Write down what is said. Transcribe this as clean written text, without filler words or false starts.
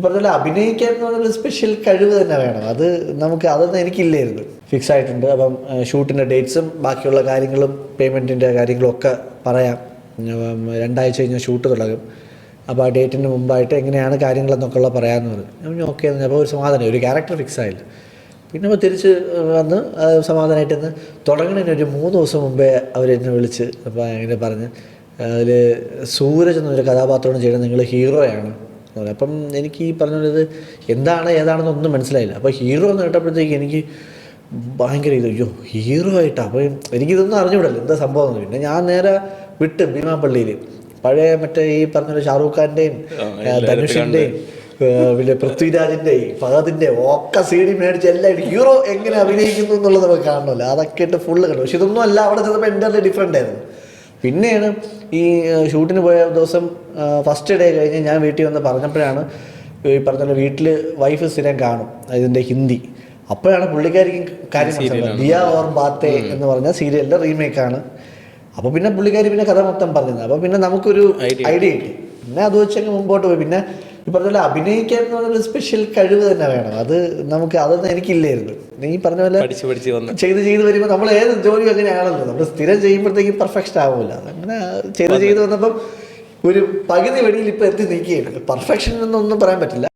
പറഞ്ഞ അഭിനയിക്കാൻ എന്ന് പറഞ്ഞൊരു സ്പെഷ്യൽ കഴിവ് തന്നെ വേണം. അതൊന്നും എനിക്കില്ലായിരുന്നു. ഫിക്സ് ആയിട്ടുണ്ട്. അപ്പം ഷൂട്ടിൻ്റെ ഡേറ്റ്സും ബാക്കിയുള്ള കാര്യങ്ങളും പേയ്മെൻറ്റിൻ്റെ കാര്യങ്ങളും ഒക്കെ പറയാം. 2 ആഴ്ച കഴിഞ്ഞാൽ ഷൂട്ട് തുടങ്ങും. അപ്പോൾ ആ ഡേറ്റിന് മുമ്പായിട്ട് എങ്ങനെയാണ് കാര്യങ്ങളെന്നൊക്കെ പറയാമെന്ന് പറഞ്ഞു. ഞാൻ ഓക്കെ അപ്പോൾ ഒരു സമാധാനം, ഒരു ക്യാരക്ടർ ഫിക്സ് ആയില്ല. പിന്നെ അപ്പോൾ തിരിച്ച് വന്ന് സമാധാനമായിട്ട് ഇന്ന് തുടങ്ങുന്നതിന് ഒരു 3 ദിവസം മുമ്പേ അവരെന്നെ വിളിച്ച് അപ്പോൾ അങ്ങനെ പറഞ്ഞ് അതിൽ സൂരജ് എന്നൊരു കഥാപാത്രമാണ് ചെയ്യുന്നത്, നിങ്ങൾ ഹീറോയാണ്. അപ്പം എനിക്ക് ഈ പറഞ്ഞത് എന്താണ് ഏതാണെന്നൊന്നും മനസ്സിലായില്ല. അപ്പോൾ ഹീറോ എന്ന് കേട്ടപ്പോഴത്തേക്ക് എനിക്ക് ഭയങ്കര അയ്യോ ഹീറോ ആയിട്ടാണ്. അപ്പോൾ എനിക്കിതൊന്നും അറിഞ്ഞുകൂടല്ലോ എന്താ സംഭവം. പിന്നെ ഞാൻ നേരെ വിട്ട് ഭീമാപ്പള്ളിയിൽ പഴയ മറ്റേ ഈ പറഞ്ഞ ഷാറൂഖ് ഖാൻ്റെയും ധനുഷിൻ്റെയും പിന്നെ പൃഥ്വിരാജിൻ്റെയും ഫഹദിൻ്റെയും ഒക്കെ CD മേടിച്ച് എല്ലാം ഹീറോ എങ്ങനെ അഭിനയിക്കുന്നു എന്നുള്ളത് നമുക്ക് കാണണമല്ലോ. അതൊക്കെ ഇട്ട് ഫുള്ള് കണ്ടു. പക്ഷെ ഇതൊന്നും അല്ല, അവിടെ ചെന്നപ്പോൾ എൻ്റെ ഡിഫറെൻ്റ് ആയിരുന്നു. പിന്നെയാണ് ഈ ഷൂട്ടിന് പോയ ദിവസം ഫസ്റ്റ് ഡേ കഴിഞ്ഞ് ഞാൻ വീട്ടിൽ വന്ന് പറഞ്ഞപ്പോഴാണ് ഈ പറഞ്ഞ വീട്ടിൽ വൈഫ് സ്ഥിരം കാണും ഇതിൻ്റെ ഹിന്ദി. അപ്പോഴാണ് പുള്ളിക്കാരിക്കും കാര്യം മനസ്സിലായത്. ദിയ ഓർ ബാത്തെ എന്ന് പറഞ്ഞ സീരിയലിൻ്റെ റീമേക്കാണ്. അപ്പോൾ പിന്നെ പുള്ളിക്കാരി പിന്നെ കഥ മൊത്തം പറഞ്ഞത്. അപ്പോൾ പിന്നെ നമുക്കൊരു ഐഡിയ കിട്ടി. പിന്നെ അത് വെച്ചങ്ങ് മുമ്പോട്ട് പോയി. പിന്നെ ഈ പറഞ്ഞ പോലെ അഭിനയിക്കാൻ എന്ന് പറഞ്ഞൊരു സ്പെഷ്യൽ കഴിവ് തന്നെ വേണം. അതൊന്നും എനിക്കില്ലായിരുന്നു. നീ പറഞ്ഞ പോലെ ചെയ്ത് വരുമ്പോൾ നമ്മൾ ഏത് ജോലിയും അങ്ങനെയാണല്ലോ, നമ്മൾ സ്ഥിരം ചെയ്യുമ്പോഴത്തേക്കും പെർഫെക്ഷൻ ആവില്ല. അങ്ങനെ ചെയ്ത് വന്നപ്പം ഒരു പകുതി വഴിയിൽ ഇപ്പോൾ എത്തി നിൽക്കുകയാണ്. പെർഫെക്ഷൻ എന്നൊന്നും പറയാൻ പറ്റില്ല.